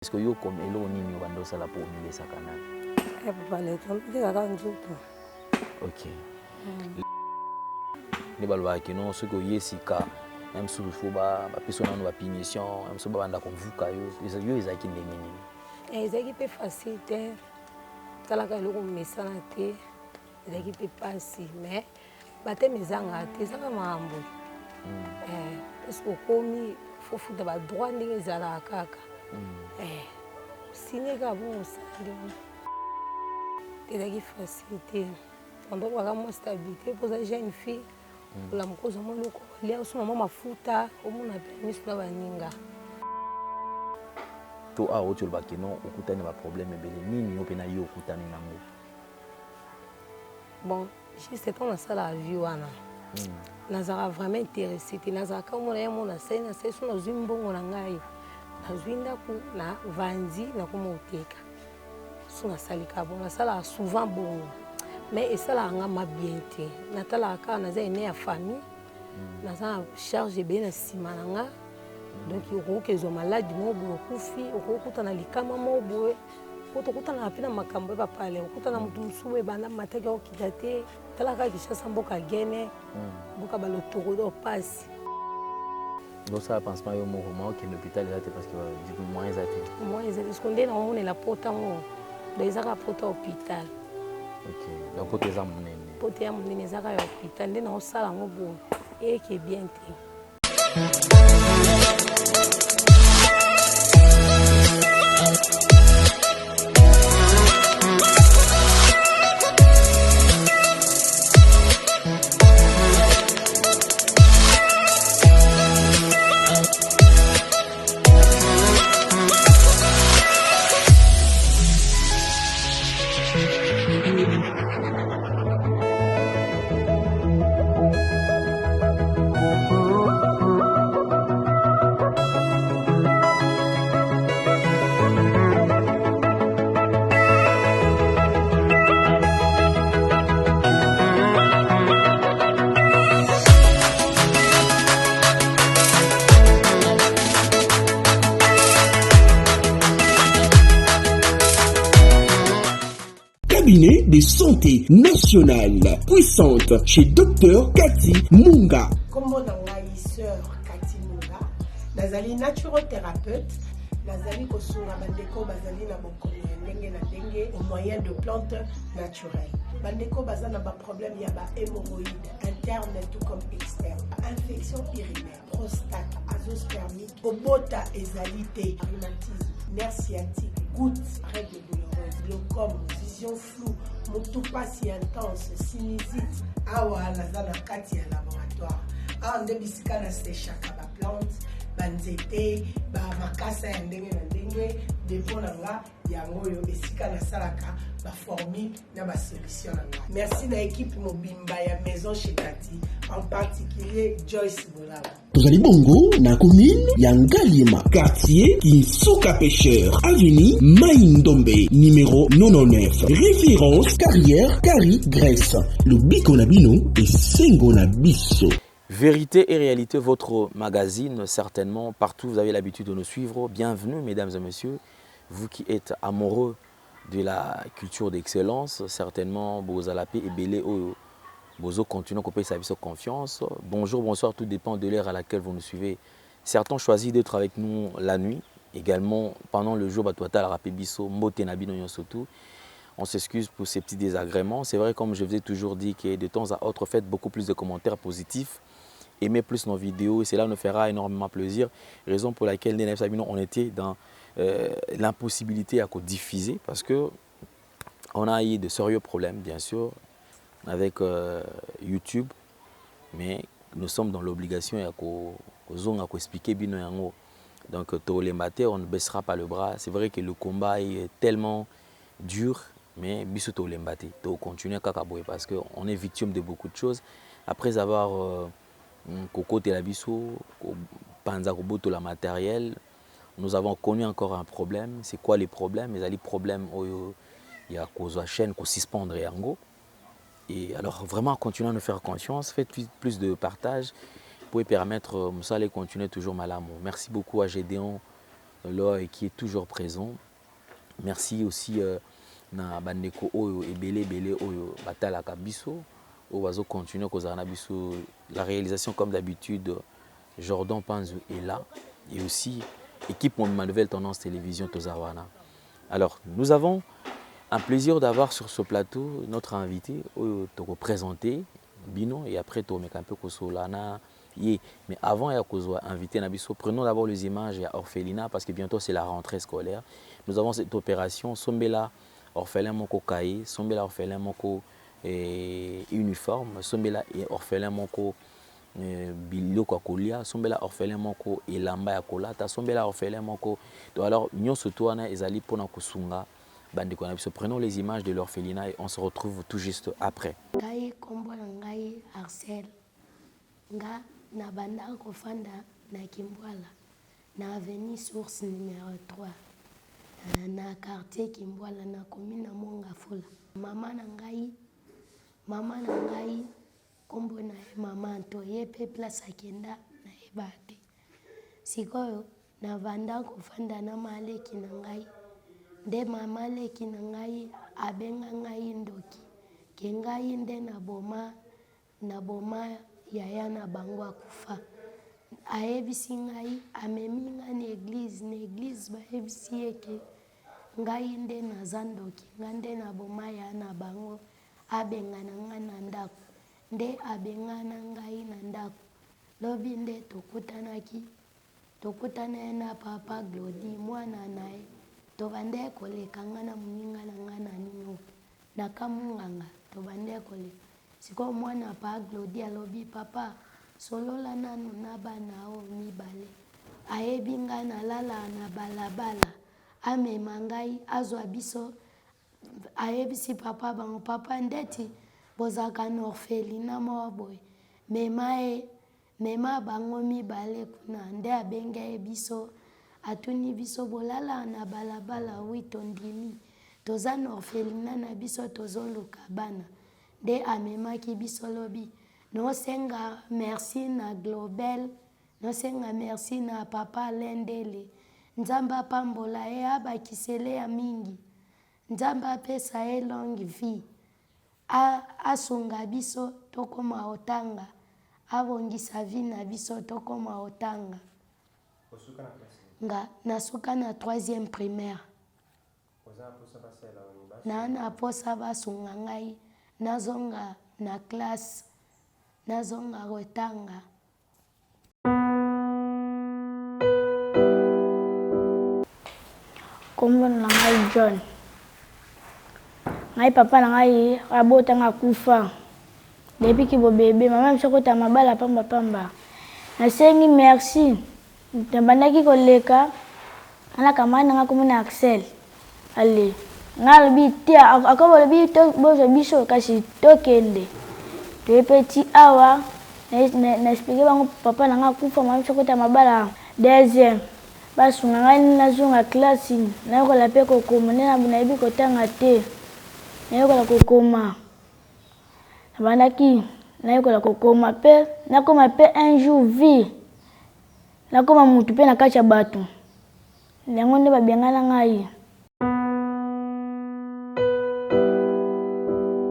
Est-ce que yo comme elo nini bando sala pour unile sa canal? Ok. Ne balwa ki non ce que yesika même si il faut ba personne na ba punition même si ba banda ko vuka yo ezaki ndenge nini? Ezaki pe facile tala ka eloko mesana te ezaki pe pasi mais bate mezanga te ezaka mambo parce que komi faut futa ba droit ndenge ezala kaka signe ka bon osali ezaki facile pendant baka mo stabilité pour la jeune fille la mkozo mo loko lia so mama mafuta omona permis na baninga to a otyo baki non okutani ba problème ebele nini yo pena yo okutani nango? Bon juste quand on a la vie wana nazara vraiment intéressé te nazara ka mona ya mona sai na sai so na zimbongo na ngai nazwinda ku na vanzi na kuma uteka so na salika bon na sala souvent bon mais esala nga ma bien te natala ka na za ene ya famille na za charge be na sima na nga donc yokokezo maladi mo bo kufi okokuta na likama mo bo otokuta na pina makambo ba pale okuta na mutu musuwe bana mateke okidate tala ka kishasa mboka gene mboka balotoko do passe. Donc ça pense pas au moment que l'hôpital est là parce que du moins exact. Moi ils ce qu'on dit on est la pota mo des aka pota hôpital. OK. Donc pour tes amis nene. Pour tes amis nene zaka hôpital ndena osala ngo bo et qui est bien te. Cabinet de santé nationale puissante chez Dr Cathy Munga. Comme on a sœur Cathy Munga, nazali naturothérapeute, nazali kosura bandeko bazali na bokono ndenge na ndenge au moyen de plantes naturelles. Bandeko bazana ba problème ya ba hémorroïdes interne tout comme externe, infection urinaire, prostate, azoospermie, obota ezalité, rhumatisme, nerf sciatique, gouttes, règles douloureuses, glaucome, vision floue, motupa si intense, sinusite, awa nazana kati ya laboratoire. Awa nde bisika na séchaka ba plante, banzete, ba makasa ya ndenge na ndenge, depo na nga yango yo esika na salaka ba formule na ba solution na nga. Merci na équipe mobimba ya maison chez Cathy, en particulier Joyce Bolala. Tozali bongo na commune ya Ngaliema, quartier Kinsuka Pêcheur, avenue Maïndombe, numéro 99. Référence carrière Kari Grèce. Le biko na bino et sengo na biso. Vérité et réalité, votre magazine, certainement, partout vous avez l'habitude de nous suivre. Bienvenue, mesdames et messieurs, vous qui êtes amoureux de la culture d'excellence, certainement, Bozalapé et Belé, Bozo continue à couper sa vie sur confiance. Bonjour, bonsoir, tout dépend de l'heure à laquelle vous nous suivez. Certains choisissent d'être avec nous la nuit, également pendant le jour, Batouata, la Rapébiso, Motenabino, surtout. On s'excuse pour ces petits désagréments. C'est vrai, comme je vous ai toujours dit, que de temps à autre, faites beaucoup plus de commentaires positifs. Aimez plus nos vidéos et cela nous fera énormément plaisir. Raison pour laquelle on était dans l'impossibilité à diffuser parce que on a eu de sérieux problèmes, bien sûr, avec YouTube, mais nous sommes dans l'obligation à expliquer bino yango. Donc on ne baissera pas le bras. C'est vrai que le combat est tellement dur, mais biso to lembate, to continuer kakaboy parce que on est victime de beaucoup de choses. Après avoir Coco Telabiso, Panza Koboto la matériel, nous avons connu encore un problème. C'est quoi les problèmes? Les problèmes, il y a la chaîne qui suspendre yango. Et alors vraiment continuez à nous faire confiance, faites plus de partage pour permettre Moussa de continuer toujours mal amour. Merci beaucoup à Gédéon qui est toujours présent. Merci aussi na bandeko oyo ebele oyo batalaka biso oyo bazo continuer kozala na biso. La réalisation comme d'habitude, Jordan Panzu est là et aussi équipe ma nouvelle tendance télévision Tozawana. Alors nous avons un plaisir d'avoir sur ce plateau notre invité oyo to représenter Bino et après to meka un peu kosolana. Mais avant de inviter Nabiso, prenons d'abord les images à Orphelina parce que bientôt c'est la rentrée scolaire. Nous avons cette opération Sombela orphelin moko cahier, Sombela orphelin moko uniforme, Sombela orphelin moko biloko akolia, Sombela orphelin moko elamba ya kolata, Sombela orphelin moko. Alors nous surtout wana ezali pona kosunga bandeko na biso. Prenons les images de l'orphelinat et on se retrouve tout juste après. Ngai kombo na ngai Arcel. Nga na banda kofanda na Kimbwala na avenue Source numéro 3 na quartier Kimbwala na commune na Mongafula. Mama na ngai kombo na mama Anto ye pe place akenda na ebate. Sikoyo na banda kofanda na maleki na ngai. Nde mama leki na ngai abenga ngai ndoki. Ke ngai nde na boma yaya na bango akufa. Ayebisi ngai amemi nga na église bayebisi eke ngai nde naza ndoki, nga nde na boma yaya na bango abengana nga na ndako. Nde abengana ngai na ndako. Lobi nde tokutana na papa Glody mwana naye. Tobande koleka nga na muninga na nga na nino. Na kamunganga tobande koleka. Siko mwana pa Glody alobi papa solola nanu na bana o mibale. Ayebi nga na lala na balabala. Amema ngai azwa biso. Ayebisi papa bango papa ndeti bozaka na orphelina moboy. Mema bango mibale kuna nde abenge biso. Atuni biso bolala na balabala witondimi. Toza na orphelina na biso tozoluka bana. De amemaki biso lobi. No senga merci na Globel. No senga merci na papa Lendele. Nzamba pambola abakisele ya mingi. Nzamba pesa longue vie. Asunga biso tokoma otanga. Abongisa vie na biso tokoma otanga. Nga nasuka na 3e primaire. Na posa basunga ngai nazonga na classe nazonga otanga. Kombo na ngai John. Ngai papa na ngai abotanga kufa. Depuis ki bo bébé mama msokota mabala pamba. Nasengi merci. Ndabandaki koleka ana kamana nga komona Axel. Allez. Ngalbi tia akobo bi to bozo biso kasi tokende. Te petit awa na expliquer bango papa na nga kufa mama msokota mabala. Deuxième. Basunga ngai nazunga classe na ko la pe kokoma na bunabi kotanga te. Na ko la kokoma. Bandaki na ko la kokoma pe na koma pe un jour vie. Na koma mutu pe na kacha bato. Lengo nde babengana ngai.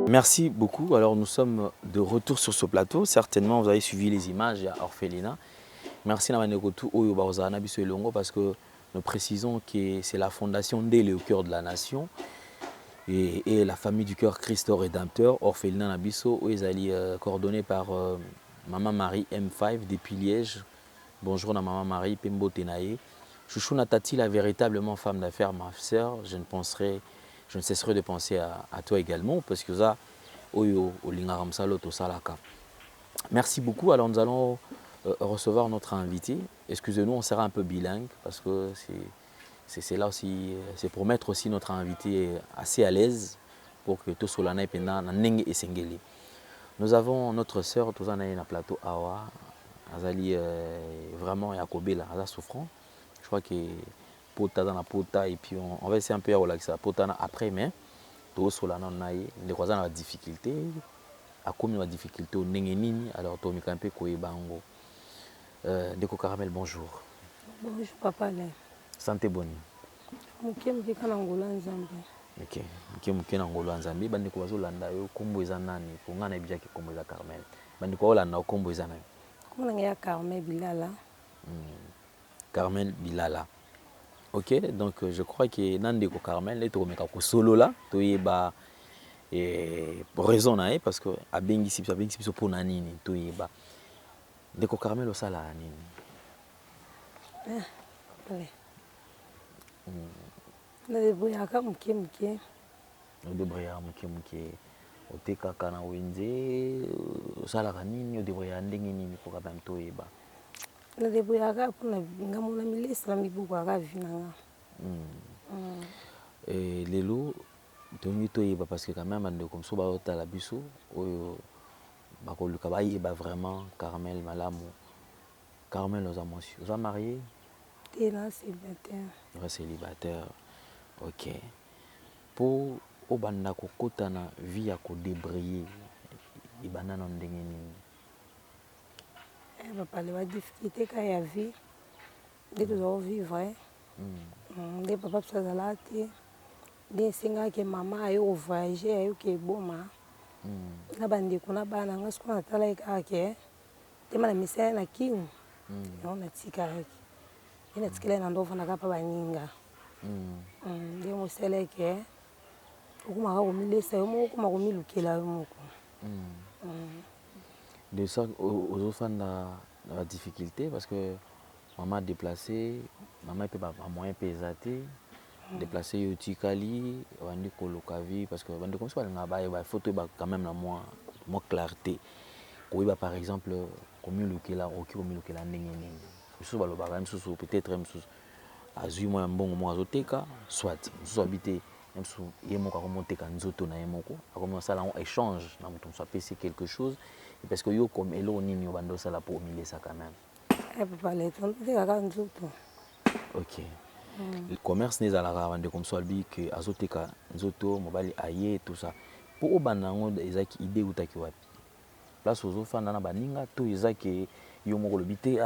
Merci beaucoup. Alors nous sommes de retour sur ce plateau. Certainement vous avez suivi les images à Orphelina. Merci Namanekotu Oyo Baozana Biso Elongo parce que nous précisons que c'est la fondation d'Ele au cœur de la nation et la famille du cœur Christ Rédempteur Orphelina Nabiso où ils allaient coordonnés par Maman Marie M5 depuis Liège. Bonjour na Maman Marie Pembo Tenaye. Chouchou Natati, la véritablement femme d'affaires, ma sœur, je ne cesserai de penser à toi également parce que ça, Oyo Olingaram Salo Tosalaka. Merci beaucoup. Alors nous allons recevoir notre invité. Excusez-nous, on sera un peu bilingue parce que c'est là aussi, c'est pour mettre aussi notre invité assez à l'aise pour que tout solana epena na nenge esengeli. Nous avons notre sœur Tozana na plateau Awa, Azali vraiment Yakobela, Aza souffrant. Je crois que pota dans la pota et puis on va essayer un peu à relaxer la pota après mais tout solana naïe les croisants la difficulté à comme la difficulté au nenge nini alors to mi kampe ko ebango. Ndeko Caramel, bonjour. Bonjour papa. Santé boni. Muke kana ngolo nzambe. Ok. Muke na ngolo nzambe bandi ko bazolanda yo kombo eza nani? Ko ngana ebijaki kombo eza Carmel. Bandi ko olanda kombo eza nani? Kombo na ya Carmel Bilala. Carmel Bilala. Ok, donc je crois que Nandeko Carmel est au meka ko solo là, to yeba raison na parce que abengisi biso pour nani to yeba. Ndeko Carmel osala nini? Allez. Na débrouillaka muke. O débrouillaka muke. Oteka kana wenze osala nini o débrouillaka ndenge nini pour ka même to yeba. Na débrouillaka pour na ngamona milesa na mibuku aka vinanga. Lelo tongi to yeba parce que quand même ande comme ça ba otala biso oyo ba ko luka ba yeba vraiment Carmel malamu. Carmel aux marié? T'es là célibataire. Célibataire. Ok. Pour au banda ko kotana vie à ko débrayer ibana na ndenge nini? Papa les difficulté quand il y a vie dès que nous vivre dès papa ça là té dès singa que maman ayo voyager ayo ke boma na bande ko na bana ngasko na tala ka ke te mana misaya na kingu on a tika ina tikela na ndo fana ka pa baninga dès mo sele ke okuma ka komilesa yo mo okuma komilukela yo moko de ça aux enfants la difficulté parce que maman déplacé maman peut pas moyen pesaté déplacé yo tikali wandi koloka vie parce que bande comme ça na ba photo ba quand même na moi clarté ko ba par exemple komilukela oki komilukela ndenge nini so ba lo ba même so peut-être même so azui moi mbongo mo azoteka soit so habiter même si yemo ka remonter kan nzoto na yemoko akomo sala on échange na mutu so pesi quelque chose parce que yo comme elo nini yo bando sala pour milesa quand même papa les ton te ka nzoto. OK. Le commerce n'est à la ravande comme ça bi que azoteka nzoto mobali aye tout ça pour obanango ezaki idée utaki wapi place ozo fanda na baninga to ezaki yo moko le bité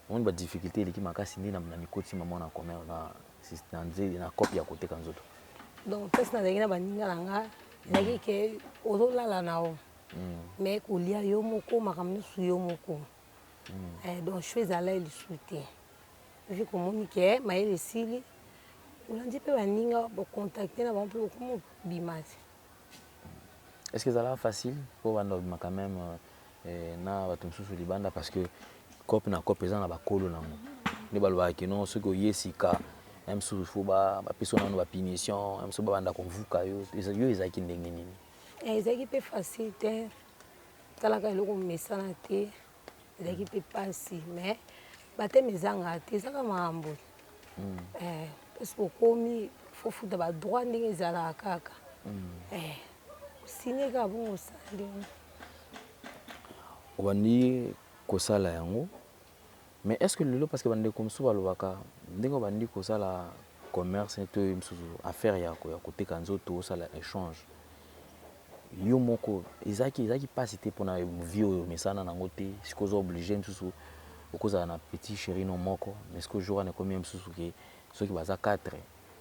on ba difficulté leki makasi ndina na mikoti maman na commerce na système na copie à côté kan nzoto. Donc pesa na ngina baninga nanga ndaki ke ozo lala nao mais kolia yo moko makamno su yo moko donc je fais aller le souhaiter vu communiquer mais les sili on dit pe baninga ba contacter na bon peu comme bimasi. Est-ce que ça va facile pour bando quand même na batum susu libanda parce que cop na cop eza na bakolo nango ni balwa ki non ce que yesika même sous faut ba personne na ba punition même so ba banda konvuka yo ezaki ndenge nini ezaki pe facile te talaka eloko mesana te ezaki pe pasi mais bate mezanga te ezaka makambo parce que komi faut futa ba droit ndenge ezala kaka signe ka bongo sali obandi kosala yango mais est-ce que lelo parce que bande comme ça balobaka ndenge bandi kosala commerce to msusu affaire ya koteka nzoto osala échange yo moko ezaki pasi te pona vie oyo mesana nango te sikozo obligé msusu okozala na petit chéri no moko mais ce que jour na combien msusu ke soki baza 4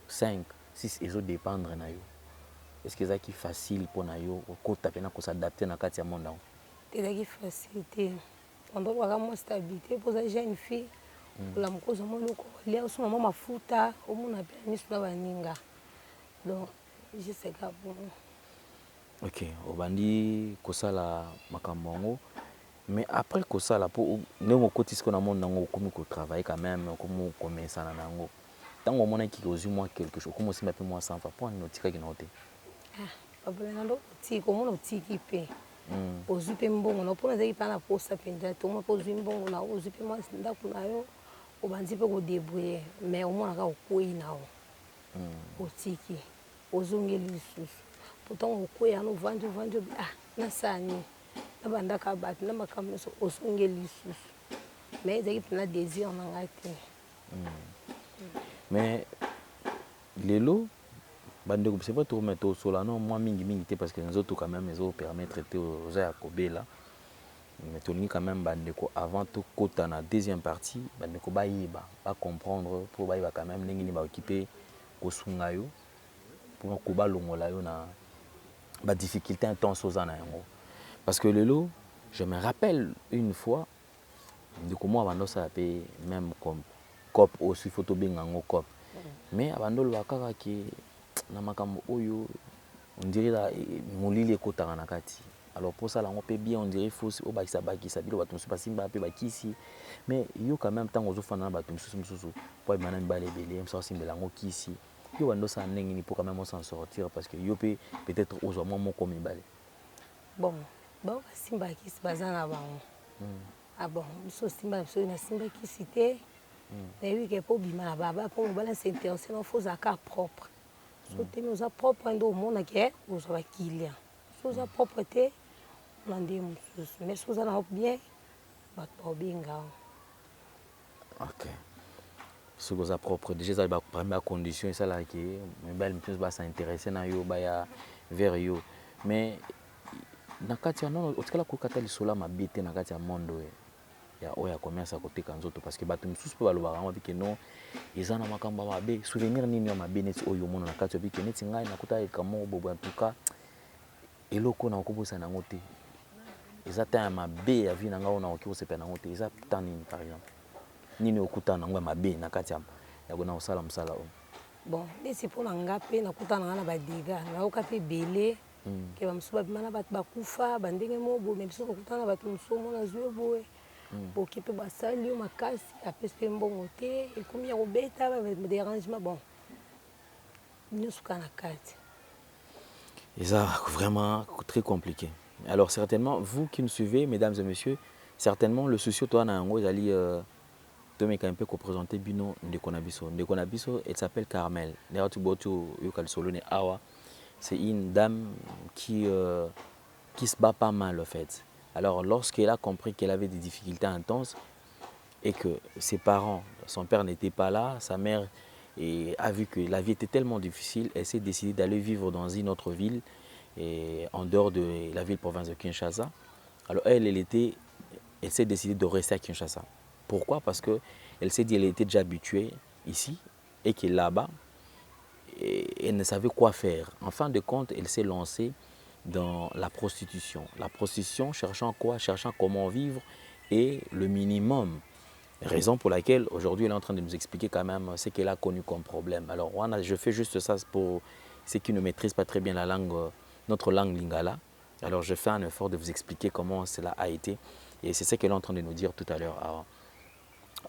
5 6 ezo dépendre na yo est-ce que ezaki facile pona yo okota pena ko s'adapter na kati ya monde nango ezaki facile te pendant baka mo stabilité pour la jeune fille la mkozo mo loko lia usuma mama mafuta omuna pe misu na baninga donc je sais ka bon. OK obandi kosala makambo ngo mais après kosala po ndemo kotisko na monde nango komi ko travailler quand même comme commencer na nango tango mona ki ozu moi quelque chose comme aussi mpe moi sans fa point notika ki na hote papa na ndo ti ko mona tiki pe ozu pe mbongo na pona zaki pa na posa penja to mo pozu mbongo na ozu pe moi ndako na yo obandi pe ko débrouiller mais omona ka okoi nao otiki ozongeli lisusu pourtant okoya no vanjo na sani na bandaka bat na makamno so osongeli lisusu mais ezaki pena désir na ngati mais lelo bande ko c'est pas tout mettre au solano moi mingi te parce que nous autres quand même ils ont permettre te aux ya kobela mais tolingi quand même bandeko avant tout kota na deuxième partie bandeko bayiba ba comprendre pour bayiba quand même ndenge ni ba occuper kosunga yo pour ko balongola yo na ba difficulté intense aux ana yango parce que lelo je me rappelle une fois ndeko moi bando ça pe même comme cop aussi photo bengango cop mais abandolo bakaka ki na makambo oyo on dirait la molili ekotaka na kati. Alors pour ça, on peut bien, on dirait faut au bakisa bakisa bilo batum su pasimba pe bakisi mais yo quand même temps ozo fana batum su pour manan balé belé ça simbela ngo kisi yo wando ça ndenge pour quand même s'en sortir parce que yo peut-être ozo moment comme balé bon bon simba kisi bazana bango ah bon so simba so na simba kisi te mais oui que pour bima baba pour balance intéressé non faut zakar propre so te nous a propre ndo mona ke ozo bakilia so za propreté mais si vous en avez bien, vous bien. Ok. Ce que vous avez propre, déjà, ça va première condition, ça là qui est, mais les gens va s'intéresser na yo, ba vers yo. Mais na kati ya non, otikala ko kata lisola mabete na kati ya mondo ya oya commerce à côté kanzoto parce que bato mususu pe balobaka ngo bike non eza na makambo mabe souvenir nini ya mabe neti oyo mona na kati ya bike neti ngai nakuta ekamo bobo en tout cas eloko na kobosa nango te. Exactement ma bé ya vie nanga ona oki osepa nango te eza nini par exemple nini okuta nango ma bé na kati ya gona osala msala o bon nesi pona ngape nakuta nanga na badiga na okape belé ke ba msuba bimana bat bakufa bandenge mobo mais biso okuta na bato msomo na zwe boye bokipe basali makasi apespe mbongo te ekomi ya kobeta ba dérangement bon nyusuka na kati eza vraiment très compliqué. Alors certainement, vous qui nous suivez, mesdames et messieurs, certainement le souci toi nango ezali Tomé un peu présenter bino Ndekonabiso. Ndekonabiso, elle s'appelle Carmel. C'est une dame qui se bat pas mal en fait. Alors lorsqu'elle a compris qu'elle avait des difficultés intenses et que ses parents, son père n'était pas là, sa mère a vu que la vie était tellement difficile, elle s'est décidée d'aller vivre dans une autre ville et en dehors de la ville-province de Kinshasa. Alors elle s'est décidée de rester à Kinshasa. Pourquoi? Parce qu'elle s'est dit qu'elle était déjà habituée ici et que là-bas, elle ne savait quoi faire. En fin de compte, elle s'est lancée dans la prostitution. La prostitution, cherchant quoi? Cherchant comment vivre et le minimum. Raison pour laquelle aujourd'hui elle est en train de nous expliquer quand même ce qu'elle a connu comme problème. Alors je fais juste ça pour ceux qui ne maîtrisent pas très bien la langue, notre langue lingala. Alors je fais un effort de vous expliquer comment cela a été et c'est ce qu'elle est en train de nous dire tout à l'heure. Alors,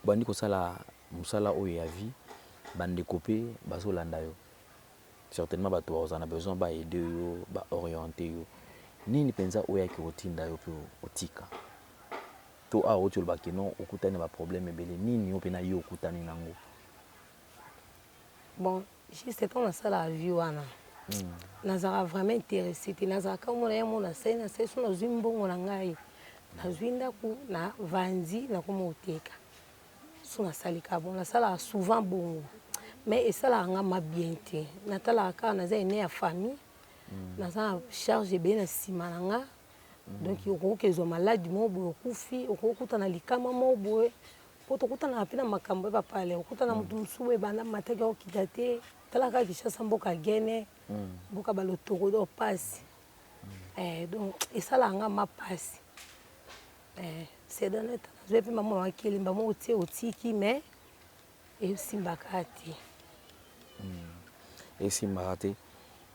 bandi kosala musala oyo ya vie bande kopé baso landa yo. Certainement bato on a besoin ba aider yo, ba orienter yo. Nini penza oya ki otinda yo pe otika. To a otu ba kino okutani ba problème ebele nini yo pe na yo okutani nango. Bon, juste quand on a la vie wana. Nazara vraiment intéressé, nazara quand on a mon scène, c'est son zimbongo na ngai. Nazwinda ku na vanzi na komo oteka. Sona salika bon, na sala souvent bongo. Mais ça la nga ma bien te. Natala ka na za ene ya famille. Na za charge be na sima na nga. Donc yoko kezo malade mo bo kufi, okuta na likama mo bo. Poto kuta na pina makambo ba pale, okuta na mutu msuwe bana mateka okitate. Tala ka kishasa mboka gene. Mboka balotoko do passe. Donc ça la nga ma passe. C'est dans notre je vais maman akili mba mo tie otiki mais et simbakati et simbakati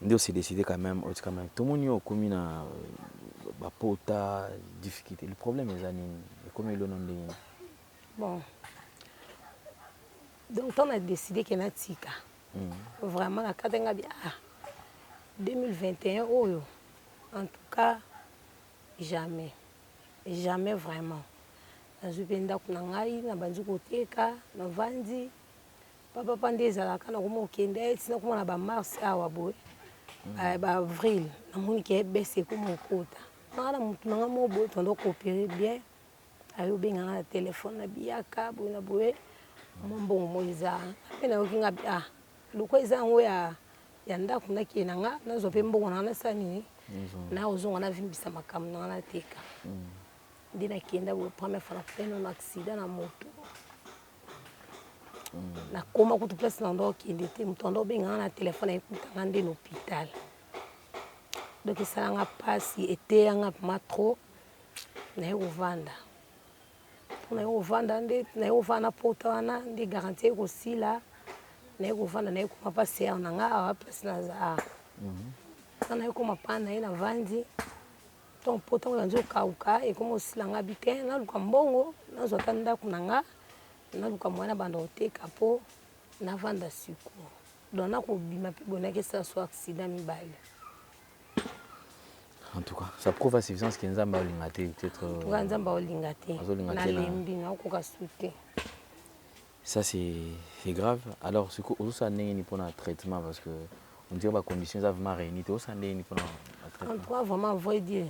ndio s'est décidé quand même tout le monde okomi na ba pota difficulté le problème est anini comme le nom de bon donc on a décidé que na tika vraiment la katenga bien 2021 oyo en tout cas jamais vraiment. Nazupenda kuna ngai na banzi koteka na vanzi papa pandeza la kana komo kende sina kuma na ba mars awa boy ba avril na moni ke bese komo kota na mutu na mo boy tondo coopérer bien ayo benga na téléphone na biaka boy na boy mbongo moiza pena okinga luko izango ya ndako na kenanga nazo pe mbongo na sani na ozonga na vimbisa makamu na teka. nde nakenda boye première fois nakutani na accident na moto nakoma kutu place na ndo okende te moto ando obenganga na telefone ayekutanga nde na hôpital donc esalanga mpasi eteyanga mpema trop naye kovanda mpo naye kovanda nde naye kovanda na pota wana nde garanti ekosila naye kovanda naye koma mpa sere na nga awa place naza awa sa naye koma mpa naye navandi donc mpo ntango yanzi okauka ekoma osilanga bite naluka mbongo nazwa ata ndako na nga naluka moya na banda koteka mpo navanda suku donc nakobima mpe bonaki esala so accident mibale. En tout cas, ça prouve à suffisance que Nzamba Olingate peut-être. Nzamba Olingate. Nalembi na okoka sute. Ça c'est grave. Alors ce que vous savez ni pour un traitement parce que on dirait que conditions ça vraiment réunies. Vous savez ni pour un traitement. En tout cas vraiment vrai dire.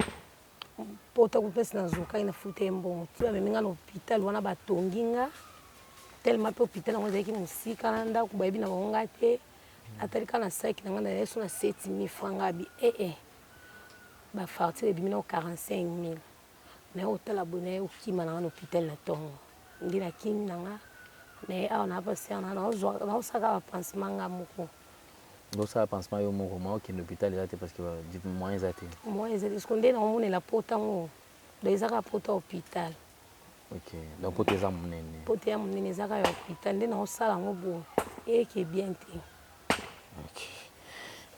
Pota ku pesa na zuka ina fute mbongo. Tu ba menga na hôpital wana batonginga. Tellement pe hôpital ngo zaki musika na nda ku bayibi na bonga te. Atalika na saki na ngana yeso na 7000 francs abi ba fartir ebimi na 45000 na otala bonne okima na hôpital na tongo ndi na kimi na nga na awa na passer na osaka ba pansement nga moko donc ça pansement yo moko ma okende hôpital là parce que dit moyens até est-ce qu'on est na mona la pota ngo donc ezaka pota hôpital. OK donc pota za munene pota ya munene ezaka ya hôpital ndi na osala ngo bo eke bien te. OK.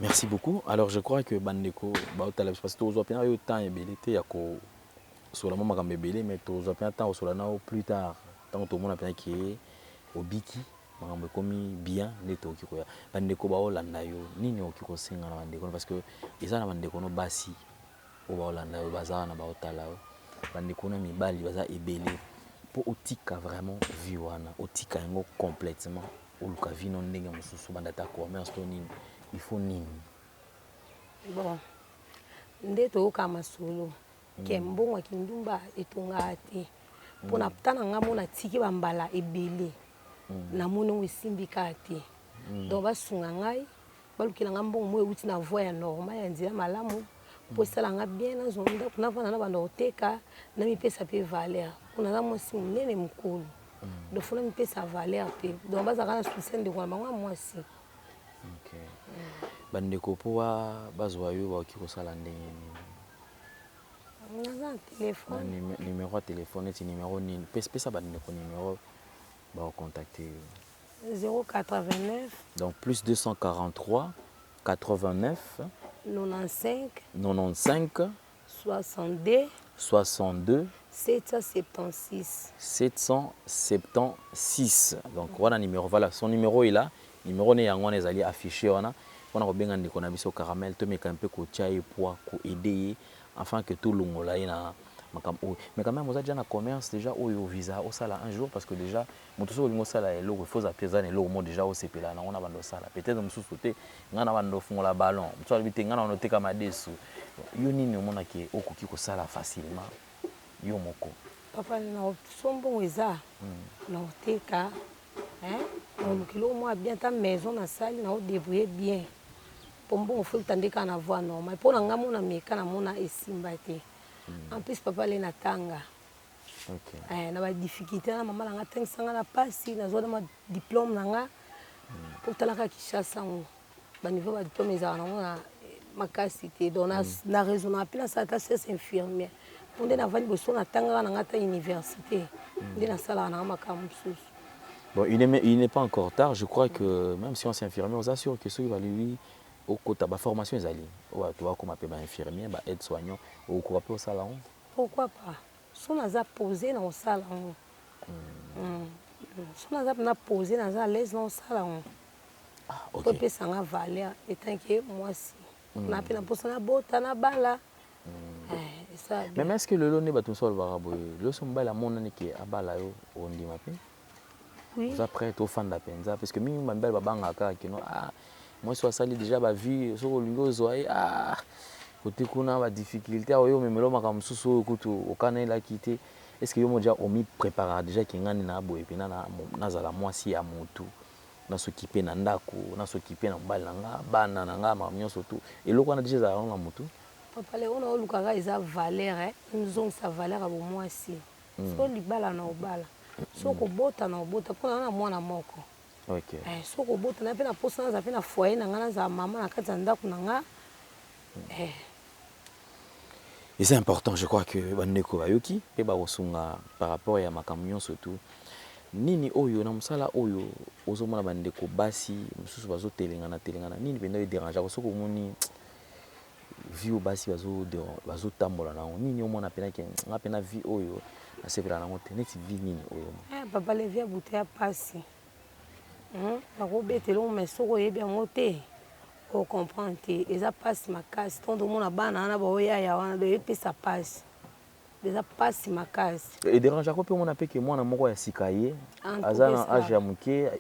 Merci beaucoup. Alors je crois que Bandeko, parce que tu as bien eu temps et belité, il y a sur la maman mais tu as bien temps sur la plus tard. Tant que tout le monde a bien qui est au biki, on commis bien les taux qui quoi. Bandeko ba Hollanda yo, nini okiko singa na Bandeko parce que ils ont Bandeko no basi au Hollanda yo bazana na ba otala yo. Bandeko no mibali baza ebele pour otika vraiment viwana, otika ngo complètement au luka vino ndenge mususu bandata commerce to nini. Il faut nini bon nde toyoka masolo ke mbongo kindumba etonga te mpona tana nga mona tiki bambala ebele na mona esimbika te donc basunga ngai balukela nga mbongo mo euti na voie ya normal ya nzela malamu mpo esalanga bien nazonda kuna vana na banda koteka na mipesa mpe valeur mpona na mwasi monene mokolo donc fona mipesa valeur mpe donc bazalaka na succès ndeko na bango ya mwasi. OK. Bandeko poa bazwa yo ba ki kosala ndenge nini? Naza téléphone. Numéro de téléphone et numéro nini? Pesa bandeko numéro ba contacter 089 donc plus 243 89 95 62 776 donc voilà numéro, voilà son numéro est là, numéro ne yango ezali affiché wana pona ko benga ndeko na biso caramel to meka mpe ko tia poids ko aider afin que tout longola ina makam o mais quand même vous êtes déjà na commerce déjà au visa au sala un jour parce que déjà moto so lingo sala elo il faut appeler ça elo mo déjà au sepela na ona bando sala peut-être mususu te ngana bando fungola ballon moto alibite ngana onoteka madesu yo nini omona ke okoki ko sala facilement yo moko papa na sombo eza na oteka na kilo mo bien ta maison na salle na débrouiller bien pombo on faut tandeka na voix normal pour nga mona meka na mona esimba te en plus papa le natanga OK na ba difficulté na mama nga tengisanga na pasi na zo na diplôme nga pour talaka Kinshasa ba niveau ba diplôme eza na makasi te donc na raison na pila sa ta c'est infirmière pour na vandi boso na tanga na ngata université ndi na sala na makamu susu. Bon, il n'est pas encore tard. Je crois que même si on s'est infirmier, on s'assure que ceux qui vont lui au côté de formation, ils allaient. Tu vois comment appeler infirmier, aide-soignant, au quoi au salon. Pourquoi pas? Si on a posé dans le salon, si on a posé dans à l'aise dans le salon, on peut s'en avaler. Et tant que moi aussi, on a appelé pour ça botte na bala. Mais est-ce que le lot n'est pas tout seul barabo? Le son bala mon année qui a bala yo on dit ma paix. Oui. Vous après au fan la penza parce que mi mbambel babanga ka ki no moi soit sali déjà ba vie so lingo zoai côté kuna ba difficulté yo memelo makamsusu kutu okana la quitter est-ce que yo mo déjà on mi prépare déjà ki ngani na boye pena na zala mwasi ya mutu na s'occuper na ndako na s'occuper na mbala nga bana na nga ma nyonso tout et loko na déjà za na mutu papa le ona olukaka eza valeur nzongisa valeur ya bomwasi so libala na obala so kobota na obota mpona na mwana moko so kobota na mpe na posa naza mpe na foyer na nga nazala mama na kati ya ndako na nga. Et c'est important, je crois que bandeko bayoki pe bakosunga par rapport ya makambo nyonso surtout nini oyo na musala oyo ozomona bandeko basi mususu bazotelengana nini penda déranger ko soko moni vie basi bazotambola nango nini omona pena ke nga pena vie oyo asepela nango te neti vie nini oyo papa le vie bouté ya pasi bakobetela mais soko oyebi yango te comprendre te eza pasi makasi ntongo omona bana wana baoyaya wana epesa pasi eza pasi makasi edérange ako mpe omona mpe ke mwana moko ya sika ye aza na age ya moke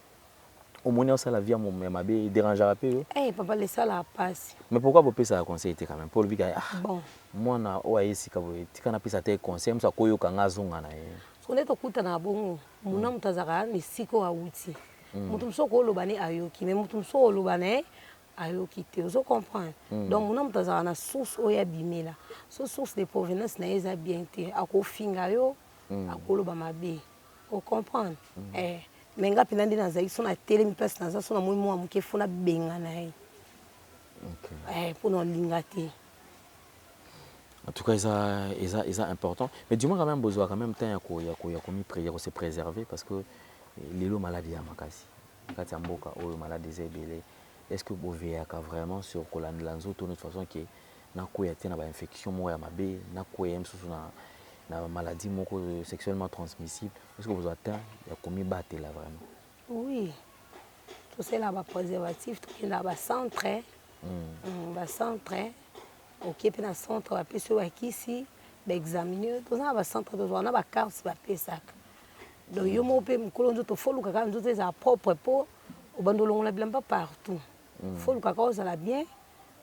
omoni osala vie ya mabe edérangeaka mpe yo papa lesalaka pasi. Mais pourquoi bopesaka conseil te quand même pour lobika bon mwana oyo aye sika boye tika napesa te conseil moso akoyoka nga azonga na ye so nde tokutanaka bongo muna moto azalaka na esika oyo awuti moto mosusu okoloba ne ayoki mais moto mosusu oloba na ye ayoki te ozo comprendre donc muna moto azalaka na source oyo abimela so source de provenance na ye eza bien te akofinga yo akoloba mabe ocomprendre mais nga mpena nde nazalaki so natelemi place naza so namoni mwa moke fo nabenga na ye mpona olinga te. En tout cas, c'est important. Mais du moins, quand même, besoin quand même temps de se préserver parce que les lots maladies à Makasi. Quand il y a beaucoup de maladies, est-ce que vous voyez vraiment sur l'anzo de toute façon que na infection moi ma bé na na maladie sexuellement transmissible est-ce que vous attend il y a combien battre là vraiment? Oui. Tout c'est là bas préservatif tout qui là bas centre bas centre OK pe na centre ba peso wa kisi ba examiner tout ça ba centre de na ba carte ba pesaka donc yo mo pe mkolo nzoto foluka ka nzoto eza propre po obandolongola bilamba partout foluka ka ozala bien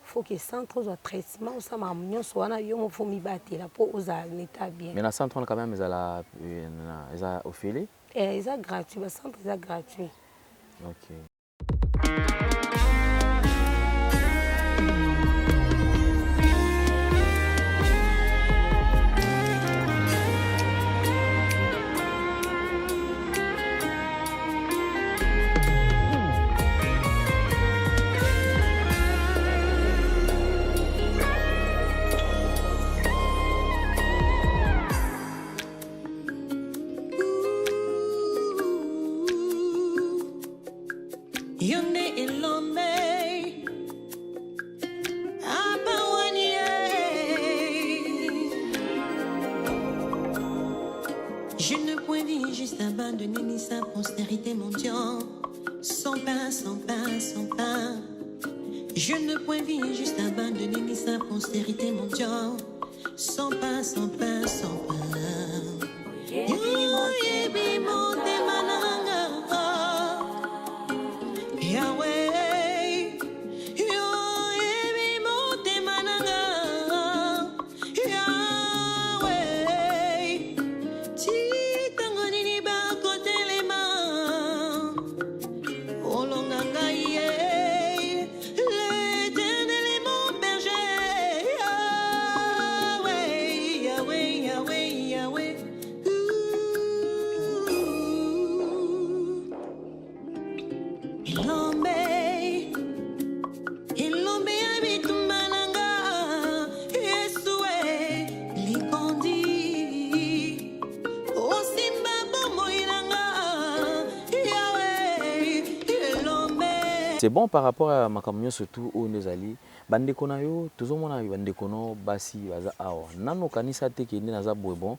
faut que centre soit traitement ça m'a nyonso wana yo mo fo mi batela po oza l'état bien. Mais na centre on quand même eza offeré eza gratuit ba centre eza gratuit. OK. Je ne puis vivre juste abandonner ni sa postérité mendiant. Sans pain, sans pain, sans pain. Je ne puis vivre juste abandonner ni sa postérité mendiant. Sans pain, sans pain, sans pain. C'est bon par rapport à ma camion surtout où nous allons. Bande konayo, toujours mon ami bande kono basi baza awa. Nano kanisa te ki ndi naza bon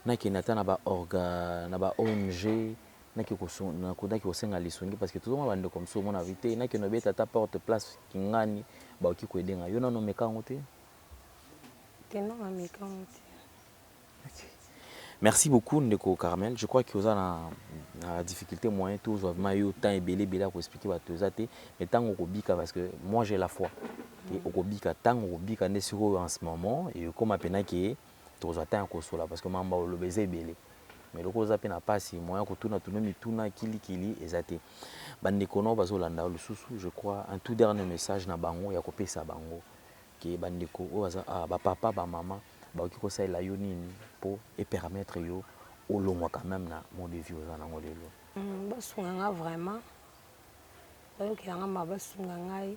na ki nata na ba orga na ba ONG na ki koso na koda ki osenga lisongi parce que toujours mon bande comme ça mon invité na ki no beta ta porte place kingani ba ki ko edenga yo nano meka ngote. Teno na meka ngote. Merci beaucoup Ndeko Carmel. Je crois que vous avez la difficulté moyen tout vraiment eu temps et belé pour expliquer votre zate mais tant au bika parce que moi j'ai la foi et au bika tant au bika ne sur en ce moment et comme appena que tous attend ko sola parce que mamba le baiser belé mais le cause appena pas si moyen ko tuna mituna kili ezate bande kono bazolanda le susu je crois un tout dernier message na bango ya ko pesa bango que bandeko papa ba maman ba ki ko ça la yo nini pour et permettre yo au long quand même na mon de vie aux anango lelo ba sunga vraiment ba yo ki nga ma ba sunga ngai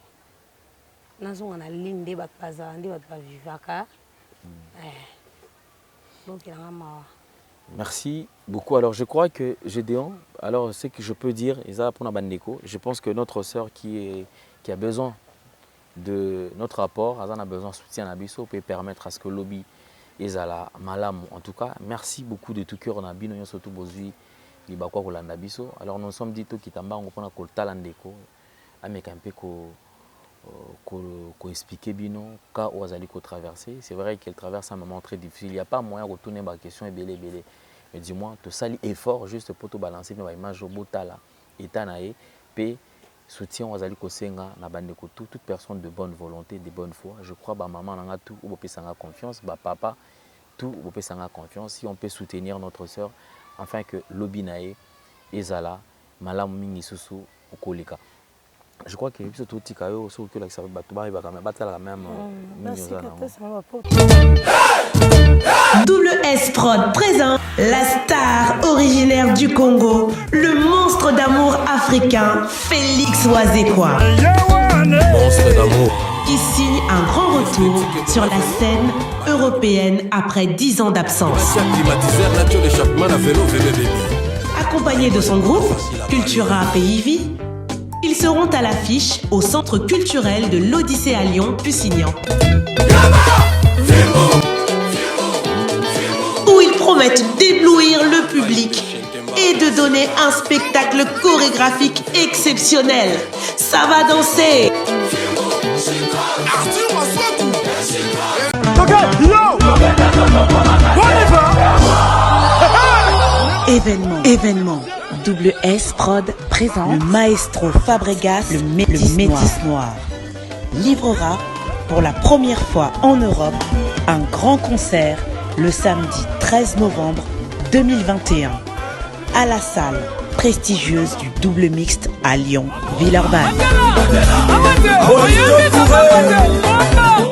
nazonga na linde ba kaza ndi ba vivaka donc il nga ma. Merci beaucoup. Alors je crois que Gédéon, alors ce que je peux dire, je pense que notre sœur qui a besoin de notre apport, elle a besoin de soutien à Bisso peut permettre à ce que le lobby ezala malam. En tout cas, merci beaucoup de tout cœur na bino surtout bozui libakwa kolanda biso. Alors nous sommes dit to kitamba on pona ko talandeko ameka un peu ko expliquer bino ka ozali ko traverser. C'est vrai qu'elle traverse un moment très difficile. Il n'y a pas moyen de retourner ma question et belé. Mais dis-moi, tu sali effort juste pour te balancer dans l'image au botala état naé p soutien ozali ko senga na bandeko toute personne de bonne volonté, de bonne foi. Je crois ba maman nanga tout ou peut sanga confiance, ba papa tout ou peut sanga confiance si on peut soutenir notre sœur afin que lobby naé ezala malamu mingi susu okolika. Je crois que c'est tout tikayo sur que la ça va tout ba même battre la même Double S Prod présent la star originaire du Congo, le monstre d'amour africain Félix Wazekwa. Monstre d'amour Qui signe un grand retour sur la scène européenne après 10 ans d'absence. Accompagné de son groupe Cultura Pays-Vie, ils seront à l'affiche au Centre culturel de l'Odyssée à Lyon, Pusignan. Où ils promettent d'éblouir le public et de donner un spectacle chorégraphique exceptionnel. Ça va danser. Événement. Double S Prod présente le maestro Fabregas, le Métis Noir. Livrera pour la première fois en Europe un grand concert le samedi 13 novembre 2021 à la salle prestigieuse du Double Mixte à Lyon, Villeurbanne.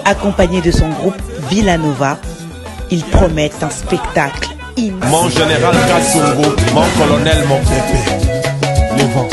Accompagné de son groupe Villanova, ils promettent un spectacle immense. Mon général Kassongo, mon colonel, mon pépé. Le vent.